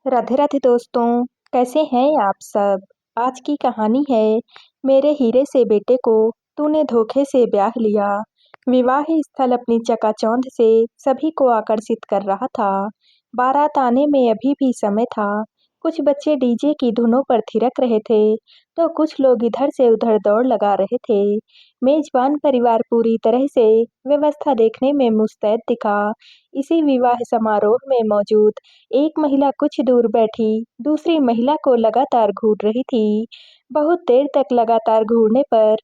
राधे राधे दोस्तों, कैसे हैं आप सब? आज की कहानी है मेरे हीरे से बेटे को तूने धोखे से ब्याह लिया। विवाह स्थल अपनी चकाचौंध से सभी को आकर्षित कर रहा था। बारात आने में अभी भी समय था। कुछ बच्चे डीजे की धुनों पर थिरक रहे थे, तो कुछ लोग इधर से उधर दौड़ लगा रहे थे। मेजबान परिवार पूरी तरह से व्यवस्था देखने में मुस्तैद दिखा। इसी विवाह समारोह में मौजूद एक महिला कुछ दूर बैठी दूसरी महिला को लगातार घूर रही थी। बहुत देर तक लगातार घूरने पर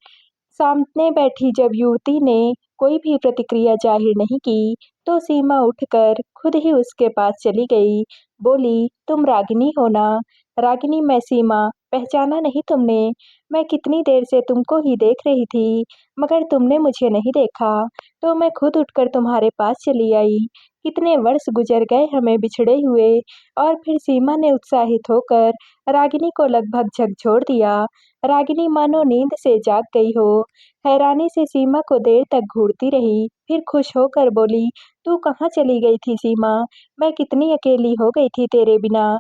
सामने बैठी जब युवती ने कोई भी प्रतिक्रिया जाहिर नहीं की, तो सीमा उठकर खुद ही उसके पास चली गई। बोली, तुम रागिनी हो ना? रागिनी मैं सीमा, पहचाना नहीं तुमने? मैं कितनी देर से तुमको ही देख रही थी, मगर तुमने मुझे नहीं देखा, तो मैं खुद उठकर तुम्हारे पास चली आई। कितने वर्ष गुजर गए हमें बिछड़े हुए। और फिर सीमा ने उत्साहित होकर रागिनी को लगभग झकझोर दिया। रागिनी मानो नींद से जाग गई हो। हैरानी से सीमा को देर तक घूरती रही, फिर खुश होकर बोली, तू कहाँ चली गई थी सीमा? मैं कितनी अकेली हो गई थी तेरे बिना।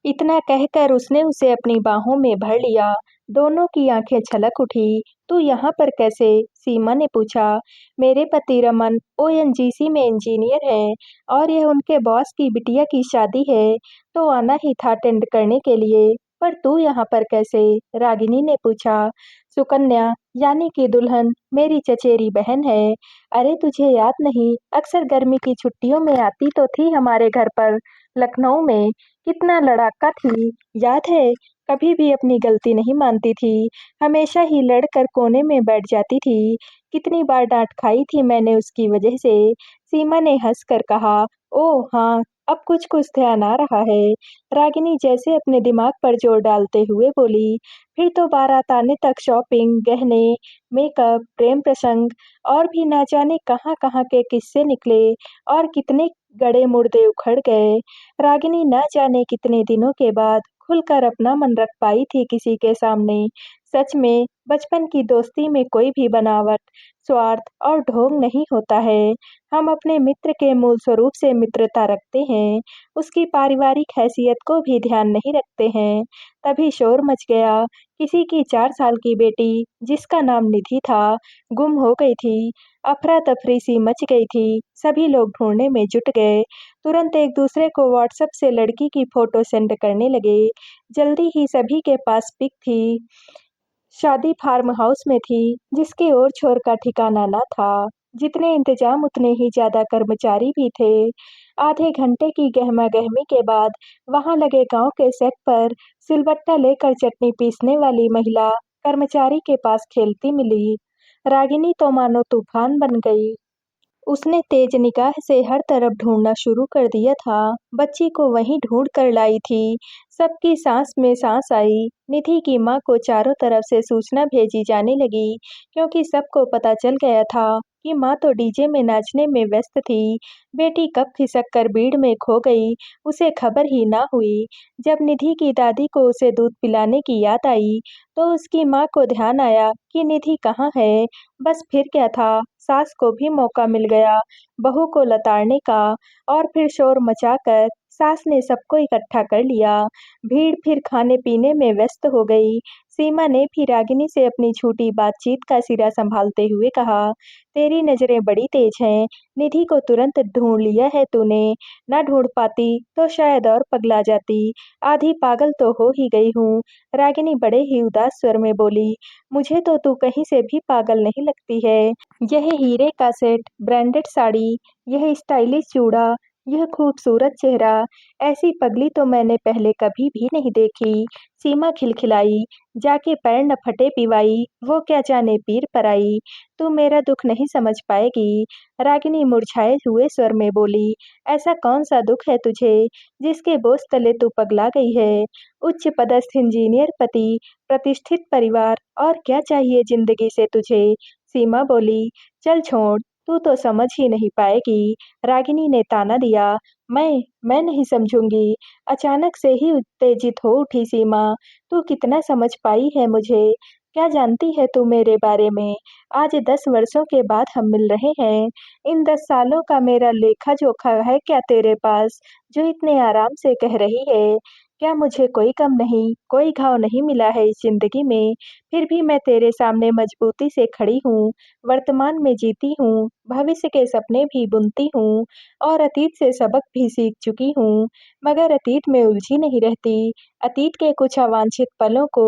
इतना कहकर उसने उसे अपनी बाहों में भर लिया। दोनों की आंखें छलक उठी। तू यहाँ पर कैसे? सीमा ने पूछा। मेरे पति रमन ओएनजीसी में इंजीनियर हैं और यह उनके बॉस की बिटिया की शादी है, तो आना ही था अटेंड करने के लिए। पर तू यहाँ पर कैसे? रागिनी ने पूछा। सुकन्या यानी कि दुल्हन मेरी चचेरी बहन है। अरे तुझे याद नहीं, अक्सर गर्मी की छुट्टियों में आती तो थी हमारे घर पर लखनऊ में। कितना लड़ाका थी, याद है? कभी भी अपनी गलती नहीं मानती थी, हमेशा ही लड़कर कोने में बैठ जाती थी। कितनी बार डांट खाई थी मैंने उसकी वजह से। सीमा ने हंसकर कहा, ओह हाँ, अब कुछ कुछ ध्यान आ रहा है। रागिनी जैसे अपने दिमाग पर जोर डालते हुए बोली। फिर तो बारात आने तक शॉपिंग, गहने, मेकअप, प्रेम प्रसंग और भी ना जाने कहाँ कहाँ के किस्से निकले और कितने गड़े मुर्दे उखड़ गए। रागिनी न जाने कितने दिनों के बाद खुलकर अपना मन रख पाई थी किसी के सामने। सच में बचपन की दोस्ती में कोई भी बनावट, स्वार्थ और ढोंग नहीं होता है। हम अपने मित्र के मूल स्वरूप से मित्रता रखते हैं, उसकी पारिवारिक हैसियत को भी ध्यान नहीं रखते हैं। तभी शोर मच गया। किसी की 4 साल की बेटी, जिसका नाम निधि था, गुम हो गई थी। अफरा-तफरी सी मच गई थी। सभी लोग ढूंढने में जुट गए। तुरंत एक दूसरे को व्हाट्सएप से लड़की की फोटो सेंड करने लगे। जल्दी ही सभी के पास पिक थी। शादी फार्म हाउस में थी, जिसके ओर छोर का ठिकाना न था। जितने इंतजाम उतने ही ज्यादा कर्मचारी भी थे। आधे घंटे की गहमा-गहमी के बाद वहां लगे गांव के सेट पर सिलबट्टा लेकर चटनी पीसने वाली महिला कर्मचारी के पास खेलती मिली। रागिनी तो मानो तूफान बन गई। उसने तेज निगाह से हर तरफ ढूंढना शुरू कर दिया था। बच्ची को वहीं ढूंढ कर लाई थी। सबकी सांस में सांस आई। निधि की मां को चारों तरफ से सूचना भेजी जाने लगी, क्योंकि सबको पता चल गया था कि मां तो डीजे में नाचने में व्यस्त थी। बेटी कब खिसक कर भीड़ में खो गई, उसे खबर ही ना हुई। जब निधि की दादी को उसे दूध पिलाने की याद आई, तो उसकी मां को ध्यान आया कि निधि कहाँ है। बस फिर क्या था, सास को भी मौका मिल गया बहू को लताड़ने का। और फिर शोर मचाकर सास ने सबको इकट्ठा कर लिया। भीड़ फिर खाने पीने में व्यस्त हो गई। सीमा ने भी रागिनी से अपनी झूठी बातचीत का सिरा संभालते हुए कहा, तेरी नजरें बड़ी तेज हैं। निधि को तुरंत ढूंढ लिया है तूने। ना ढूंढ पाती तो शायद और पगला जाती। आधी पागल तो हो ही गई हूँ। रागिनी बड़े ही उदास स्वर में बोली, मुझे तो तू कहीं से भी पागल नहीं लगती है। यह हीरे का सेट, ब्रांडेड साड़ी, यह स्टाइलिश चूड़ा, यह खूबसूरत चेहरा, ऐसी पगली तो मैंने पहले कभी भी नहीं देखी। सीमा खिलखिलाई, जाके पैर न फटे पिवाई, वो क्या जाने पीर पराई। तू मेरा दुख नहीं समझ पाएगी। रागिनी मुरझाए हुए स्वर में बोली, ऐसा कौन सा दुख है तुझे, जिसके बोझ तले तू पगला गई है? उच्च पदस्थ इंजीनियर पति, प्रतिष्ठित परिवार, और क्या चाहिए जिंदगी से तुझे? सीमा बोली, चल छोड़, तू तो समझ ही नहीं पाएगी। रागिनी ने ताना दिया। मैं नहीं समझूंगी। अचानक से ही उत्तेजित हो उठी सीमा। तू कितना समझ पाई है मुझे? क्या जानती है तू मेरे बारे में? आज 10 वर्षों के बाद हम मिल रहे हैं। इन 10 सालों का मेरा लेखा-जोखा है क्या तेरे पास, जो इतने आराम से कह रही है? क्या मुझे कोई गम नहीं, कोई घाव नहीं मिला है इस ज़िंदगी में? फिर भी मैं तेरे सामने मजबूती से खड़ी हूँ, वर्तमान में जीती हूँ, भविष्य के सपने भी बुनती हूँ और अतीत से सबक भी सीख चुकी हूँ। मगर अतीत में उलझी नहीं रहती, अतीत के कुछ अवांछित पलों को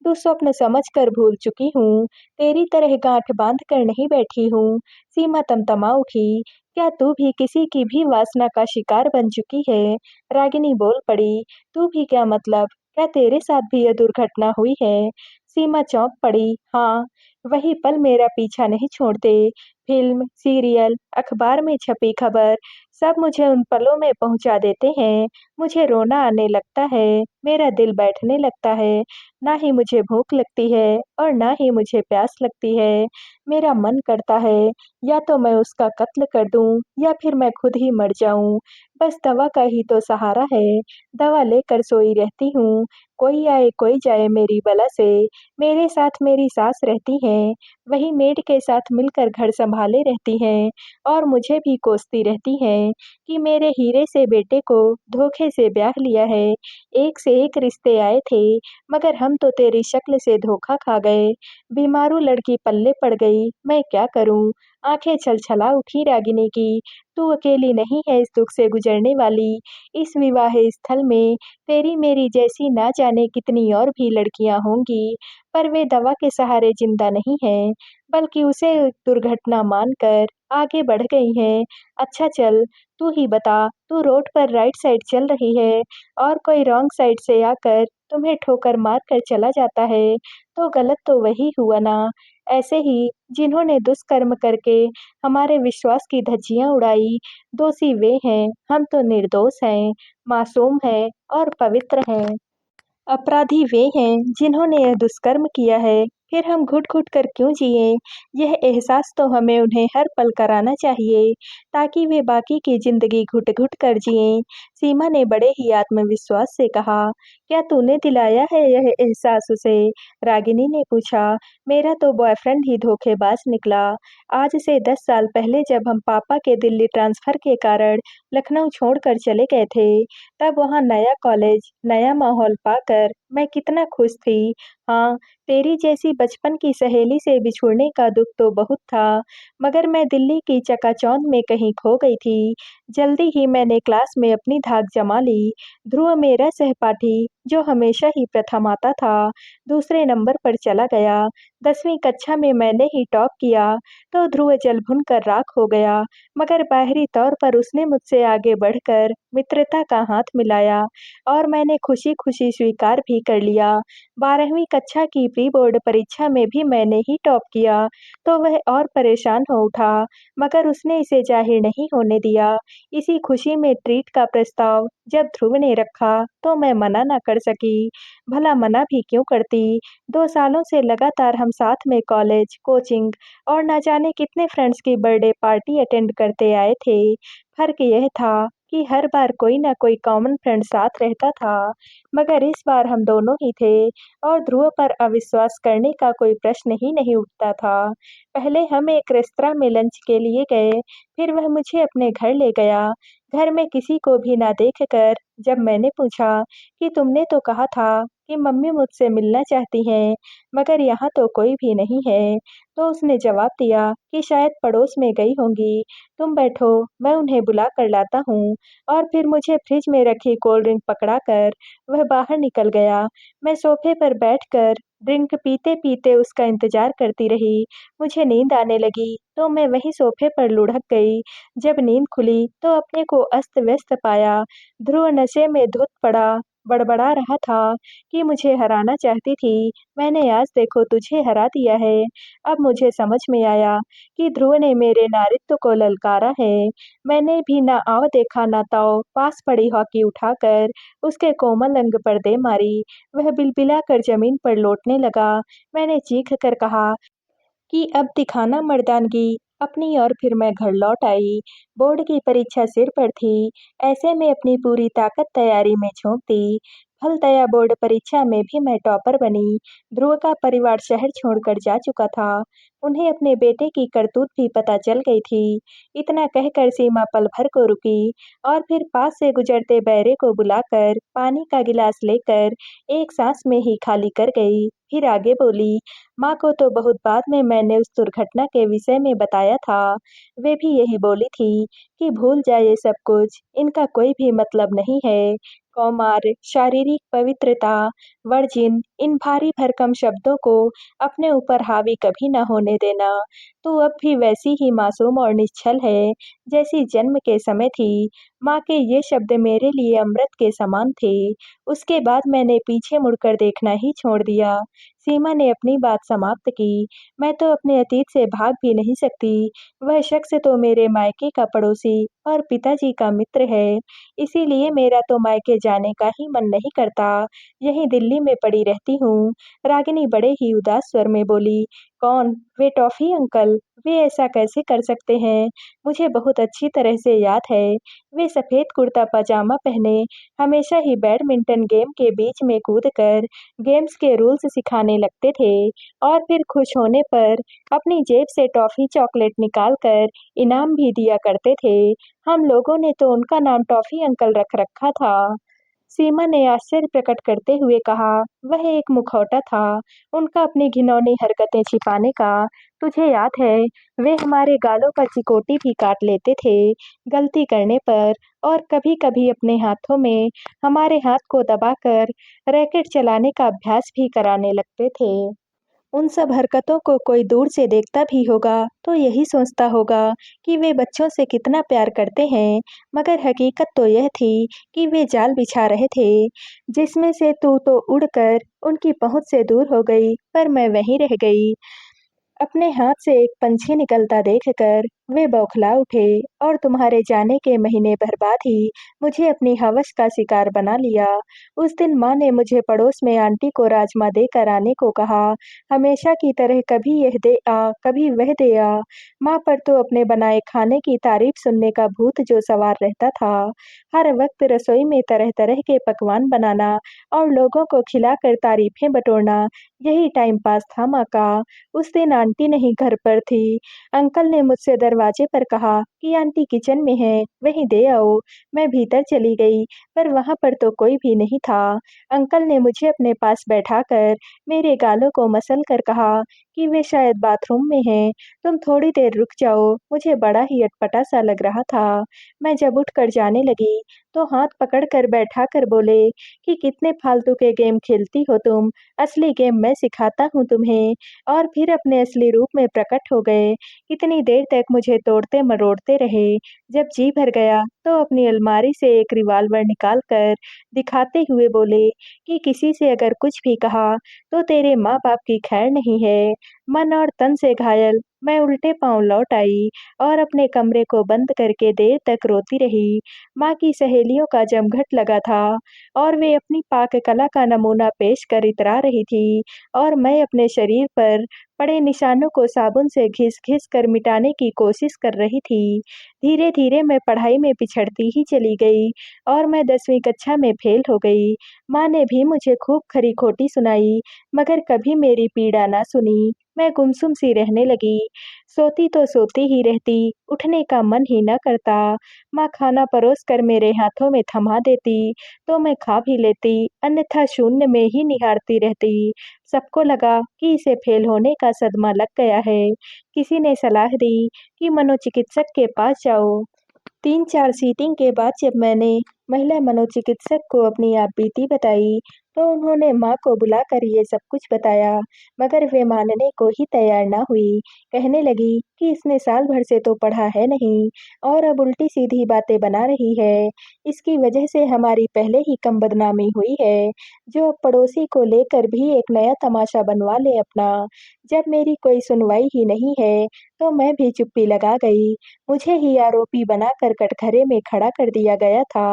दुःस्वप्न समझकर भूल चुकी हूँ, तेरी तरह गाँठ बाँध कर नहीं बैठी हूँ। सीमा तमतमा उठी, क्या तू भी किसी की भी वासना का शिकार बन चुकी है? रागिनी बोल पड़ी, तू भी क्या मतलब? क्या तेरे साथ भी ये दुर्घटना हुई है? सीमा चौंक पड़ी, हाँ, वही पल मेरा पीछा नहीं छोड़ते। फ़िल्म, सीरियल, अखबार में छपी खबर, सब मुझे उन पलों में पहुँचा देते हैं। मुझे रोना आने लगता है, मेरा दिल बैठने लगता है, ना ही मुझे भूख लगती है और ना ही मुझे प्यास लगती है। मेरा मन करता है या तो मैं उसका कत्ल कर दूँ या फिर मैं खुद ही मर जाऊँ। बस दवा का ही तो सहारा है, दवा लेकर सोई रहती हूँ। कोई आए कोई जाए मेरी बला से, मेरे साथ मेरी सास रहती हैं, वही मेड के साथ मिलकर घर सँभाले रहती हैं और मुझे भी कोसती रहती हैं कि मेरे हीरे से बेटे को धोखे से ब्याह लिया है। एक से एक रिश्ते आए थे, मगर हम तो तेरी शक्ल से धोखा खा गए। बीमारू लड़की पल्ले पड़ गई, मैं क्या करूँ? आँखें छलछला उठी रागिनी की, तू अकेली नहीं है इस दुःख से गुज़रने वाली। इस विवाह स्थल में तेरी मेरी जैसी ना जाने कितनी और भी लड़कियाँ होंगी, पर वे दवा के सहारे ज़िंदा नहीं हैं, बल्कि उसे दुर्घटना मानकर आगे बढ़ गई हैं। अच्छा चल, तू ही बता, तू रोड पर राइट साइड चल रही है और कोई रॉन्ग साइड से आकर तुम्हें ठोकर मार कर चला जाता है, तो गलत तो वही हुआ ना। ऐसे ही जिन्होंने दुष्कर्म करके हमारे विश्वास की धज्जियाँ उड़ाई, दोषी वे हैं, हम तो निर्दोष हैं, मासूम हैं और पवित्र हैं। अपराधी वे हैं जिन्होंने यह दुष्कर्म किया है, फिर हम घुट-घुट कर क्यों जिएँ? यह एहसास तो हमें उन्हें हर पल कराना चाहिए, ताकि वे बाकी की ज़िंदगी घुट-घुट कर जिएँ। सीमा ने बड़े ही आत्मविश्वास से कहा, क्या तूने दिलाया है यह एहसास उसे? रागिनी ने पूछा, मेरा तो बॉयफ्रेंड ही धोखेबाज निकला। आज से 10 साल पहले जब हम पापा के दिल्ली ट्रांसफ़र के कारण लखनऊ छोड़कर चले गए थे, तब वहाँ नया कॉलेज, नया माहौल पाकर मैं कितना खुश थी। हाँ, तेरी जैसी बचपन की सहेली से बिछुड़ने का दुःख तो बहुत था, मगर मैं दिल्ली की चकाचौंध में कहीं खो गई थी। जल्दी ही मैंने क्लास में अपनी धाक जमा ली। ध्रुव मेरा सहपाठी, जो हमेशा ही प्रथम आता था, दूसरे नंबर पर चला गया। 10वीं कक्षा में मैंने ही टॉप किया, तो ध्रुव जल भुन कर राख हो गया, मगर बाहरी तौर पर उसने मुझसे आगे बढ़कर मित्रता का हाथ मिलाया और मैंने खुशी-खुशी स्वीकार भी कर लिया। 12वीं कक्षा की प्री बोर्ड परीक्षा में भी मैंने ही टॉप किया, तो वह और परेशान हो उठा, मगर उसने इसे ज़ाहिर नहीं होने दिया। इसी खुशी में ट्रीट का प्रस्ताव जब ध्रुव ने रखा, तो मैं मना ना कर सकी। भला मना भी क्यों करती? 2 सालों से लगातार हम साथ में कॉलेज, कोचिंग और ना जाने कितने फ्रेंड्स की बर्थडे पार्टी अटेंड करते आए थे। फ़र्क यह था कि हर बार कोई ना कोई कॉमन फ्रेंड साथ रहता था, मगर इस बार हम दोनों ही थे और ध्रुव पर अविश्वास करने का कोई प्रश्न ही नहीं उठता था। पहले हम एक रेस्तरां में लंच के लिए गए, फिर वह मुझे अपने घर ले गया। घर में किसी को भी ना देखकर जब मैंने पूछा कि तुमने तो कहा था कि मम्मी मुझसे मिलना चाहती हैं, मगर यहाँ तो कोई भी नहीं है, तो उसने जवाब दिया कि शायद पड़ोस में गई होंगी। तुम बैठो, मैं उन्हें बुला कर लाता हूँ और फिर मुझे फ्रिज में रखी कोल्ड ड्रिंक पकड़ाकर वह बाहर निकल गया। मैं सोफे पर बैठकर ड्रिंक पीते-पीते उसका इंतज़ार करती रही। मुझे नींद आने लगी, तो मैं वहीं सोफे पर लुढ़क गई। जब नींद खुली, तो अपने को अस्त-व्यस्त पाया। ध्रुव नशे में धुत पड़ा, बड़बड़ा रहा था कि मुझे हराना चाहती थी, मैंने आज देखो तुझे हरा दिया है। अब मुझे समझ में आया कि ध्रुव ने मेरे नारित्व को ललकारा है। मैंने भी ना आव देखा ना ताव, पास पड़ी हॉकी उठाकर उसके कोमल अंग पर दे मारी। वह बिलबिलाकर ज़मीन पर लौटने लगा। मैंने चीख कर कहा कि अब दिखाना मर्दानगी अपनी और फिर मैं घर लौट आई। बोर्ड की परीक्षा सिर पर थी, ऐसे में अपनी पूरी ताकत तैयारी में झोंक दी। फलतया बोर्ड परीक्षा में भी मैं टॉपर बनी। ध्रुव का परिवार शहर छोड़कर जा चुका था। उन्हें अपने बेटे की करतूत भी पता चल गई थी। इतना कहकर सीमा पल भर को रुकी और फिर पास से गुजरते बैरे को बुलाकर पानी का गिलास लेकर एक सांस में ही खाली कर गई। फिर आगे बोली, माँ को तो बहुत बाद में मैंने उस दुर्घटना के विषय में बताया था। वे भी यही बोली थी कि भूल जाए ये सब कुछ, इनका कोई भी मतलब नहीं है। कौमार, शारीरिक पवित्रता, वर्जिन, इन भारी भरकम शब्दों को अपने ऊपर हावी कभी न होने देना। तू अब भी वैसी ही मासूम और निश्छल है, जैसी जन्म के समय थी। माँ के ये शब्द मेरे लिए अमृत के समान थे। उसके बाद मैंने पीछे मुड़कर देखना ही छोड़ दिया। सीमा ने अपनी बात समाप्त की। मैं तो अपने अतीत से भाग भी नहीं सकती। वह शख्स तो मेरे मायके का पड़ोसी और पिताजी का मित्र है। इसीलिए मेरा तो मायके जाने का ही मन नहीं करता, यहीं दिल्ली में पड़ी रहती हूँ। रागिनी बड़े ही उदास स्वर में बोली, कौन? वे टॉफ़ी अंकल? वे ऐसा कैसे कर सकते हैं? मुझे बहुत अच्छी तरह से याद है, वे सफ़ेद कुर्ता पजामा पहने हमेशा ही बैडमिंटन गेम के बीच में कूदकर गेम्स के रूल्स सिखाने लगते थे और फिर खुश होने पर अपनी जेब से टॉफ़ी चॉकलेट निकाल कर इनाम भी दिया करते थे। हम लोगों ने तो उनका नाम टॉफ़ी अंकल रख रखा था। सीमा ने आश्चर्य प्रकट करते हुए कहा, वह एक मुखौटा था, उनका अपनी घिनौनी हरकतें छिपाने का। तुझे याद है, वे हमारे गालों पर चिकोटी भी काट लेते थे, गलती करने पर और कभी-कभी अपने हाथों में हमारे हाथ को दबाकर रैकेट चलाने का अभ्यास भी कराने लगते थे। उन सब हरकतों को कोई दूर से देखता भी होगा तो यही सोचता होगा कि वे बच्चों से कितना प्यार करते हैं, मगर हकीकत तो यह थी कि वे जाल बिछा रहे थे, जिसमें से तू तो उड़कर उनकी पहुंच से दूर हो गई, पर मैं वहीं रह गई। अपने हाथ से एक पंछी निकलता देखकर वे बौखला उठे और तुम्हारे जाने के महीने भर बाद ही मुझे अपनी हवस का शिकार बना लिया। उस दिन माँ ने मुझे पड़ोस में आंटी को राजमा देकर आने को कहा। हमेशा की तरह कभी यह दे आ, कभी वह दे आ। माँ पर तो अपने बनाए खाने की तारीफ सुनने का भूत जो सवार रहता था। हर वक्त रसोई में तरह-तरह के पकवान बनाना और लोगों को खिलाकर तारीफें बटोरना, यही टाइम पास था माँ का। उस दिन आंटी नहीं घर पर थी। अंकल ने मुझसे दरवाजे पर कहा कि आंटी किचन में हैं, वहीं दे आओ। मैं भीतर चली गई, पर वहाँ पर तो कोई भी नहीं था। अंकल ने मुझे अपने पास बैठाकर मेरे गालों को मसल कर कहा कि वे शायद बाथरूम में हैं, तुम थोड़ी देर रुक जाओ। मुझे बड़ा ही अटपटा सा लग रहा था। मैं जब उठकर जाने लगी, तो हाथ पकड़कर बैठाकर बोले कि कितने फालतू के गेम खेलती हो तुम, असली गेम मैं सिखाता हूँ तुम्हें। और फिर अपने असली रूप में प्रकट हो गए। इतनी देर तक मुझे तोड़ते-मरोड़ते रहे। जब जी भर गया तो अपनी अलमारी से एक रिवॉल्वर निकाल कर दिखाते हुए बोले कि किसी से अगर कुछ भी कहा तो तेरे माँ-बाप की खैर नहीं है। मन और तन से घायल मैं उल्टे पाँव लौट आई और अपने कमरे को बंद करके देर तक रोती रही। माँ की सहेलियों का जमघट लगा था और वे अपनी पाक कला का नमूना पेश कर इतरा रही थी और मैं अपने शरीर पर पड़े निशानों को साबुन से घिस-घिस कर मिटाने की कोशिश कर रही थी। धीरे-धीरे मैं पढ़ाई में पिछड़ती ही चली गई और मैं 10वीं कक्षा में फेल हो गई। माँ ने भी मुझे खूब खरी-खोटी सुनाई, मगर कभी मेरी पीड़ा ना सुनी। मैं गुमसुम सी रहने लगी। सोती तो सोती ही रहती, उठने का मन ही ना करता। माँ खाना परोस कर मेरे हाथों में थमा देती, तो मैं खा भी लेती, अन्यथा शून्य में ही निहारती रहती। सबको लगा कि इसे फेल होने का सदमा लग गया है। किसी ने सलाह दी कि मनोचिकित्सक के पास जाओ। 3-4 सीटिंग के बाद जब मैंने महिला मनोचिकित्सक को अपनी आपबीती बताई, तो उन्होंने माँ को बुलाकर ये सब कुछ बताया, मगर वे मानने को ही तैयार ना हुई। कहने लगी कि इसने साल भर से तो पढ़ा है नहीं और अब उल्टी-सीधी बातें बना रही है। इसकी वजह से हमारी पहले ही कम बदनामी हुई है, जो अब पड़ोसी को लेकर भी एक नया तमाशा बनवा ले अपना। जब मेरी कोई सुनवाई ही नहीं है, तो मैं भी चुप्पी लगा गई। मुझे ही आरोपी बनाकर कटघरे में खड़ा कर दिया गया था।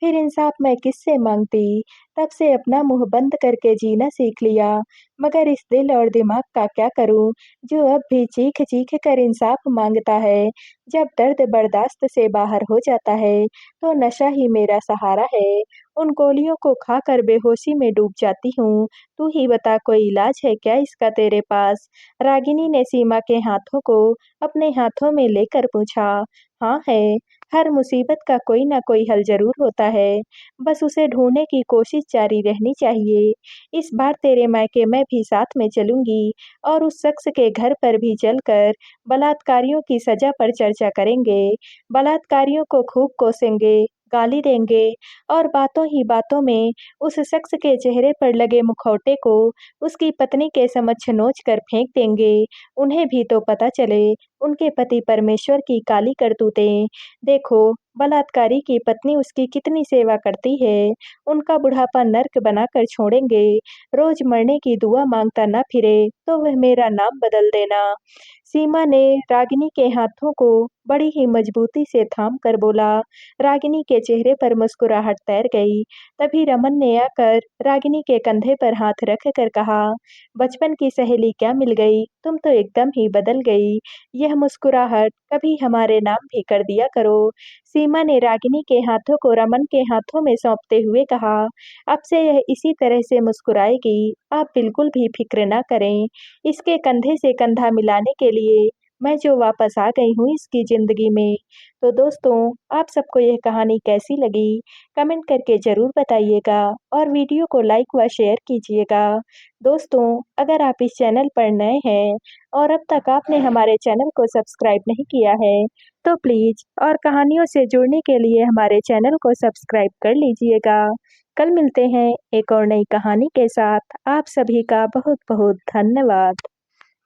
फिर इंसाफ मैं किससे माँगती? तब से अपना मुँह बंद करके जीना सीख लिया। मगर इस दिल और दिमाग का क्या करूँ, जो अब भी चीख-चीख कर इंसाफ माँगता है। जब दर्द बर्दाश्त से बाहर हो जाता है, तो नशा ही मेरा सहारा है। उन गोलियों को खाकर बेहोशी में डूब जाती हूँ। तू ही बता, कोई इलाज है क्या इसका तेरे पास? रागिनी ने सीमा के हाथों को अपने हाथों में लेकर पूछा। हाँ है, हर मुसीबत का कोई ना कोई हल ज़रूर होता है, बस उसे ढूँढने की कोशिश जारी रहनी चाहिए। इस बार तेरे मायके मैं भी साथ में चलूँगी और उस शख्स के घर पर भी चलकर बलात्कारियों की सज़ा पर चर्चा करेंगे। बलात्कारियों को खूब कोसेंगे, गाली देंगे और बातों ही बातों में उस शख्स के चेहरे पर लगे मुखौटे को उसकी पत्नी के समक्ष नोच कर फेंक देंगे। उन्हें भी तो पता चले, उनके पति परमेश्वर की काली करतूतें। देखो, बलात्कारी की पत्नी उसकी कितनी सेवा करती है। उनका बुढ़ापा नर्क बनाकर छोड़ेंगे। रोज़ मरने की दुआ माँगता ना फिरे, तो वह मेरा नाम बदल देना। सीमा ने रागिनी के हाथों को बड़ी ही मजबूती से थाम कर बोला। रागिनी के चेहरे पर मुस्कुराहट तैर गई। तभी रमन ने आकर रागिनी के कंधे पर हाथ रख कर कहा, बचपन की सहेली क्या मिल गई, तुम तो एकदम ही बदल गई। यह मुस्कुराहट कभी हमारे नाम भी कर दिया करो। सीमा ने रागिनी के हाथों को रमन के हाथों में सौंपते हुए कहा, अब से यह इसी तरह से मुस्कुराएगी, आप बिल्कुल भी फिक्र ना करें। इसके कंधे से कंधा मिलाने के लिए मैं जो वापस आ गई हूँ इसकी ज़िंदगी में। तो दोस्तों, आप सबको यह कहानी कैसी लगी? कमेंट करके ज़रूर बताइएगा और वीडियो को लाइक व शेयर कीजिएगा। दोस्तों, अगर आप इस चैनल पर नए हैं और अब तक आपने हमारे चैनल को सब्सक्राइब नहीं किया है, तो प्लीज़ और कहानियों से जुड़ने के लिए हमारे चैनल को सब्सक्राइब कर लीजिएगा। कल मिलते हैं एक और नई कहानी के साथ। आप सभी का बहुत-बहुत धन्यवाद।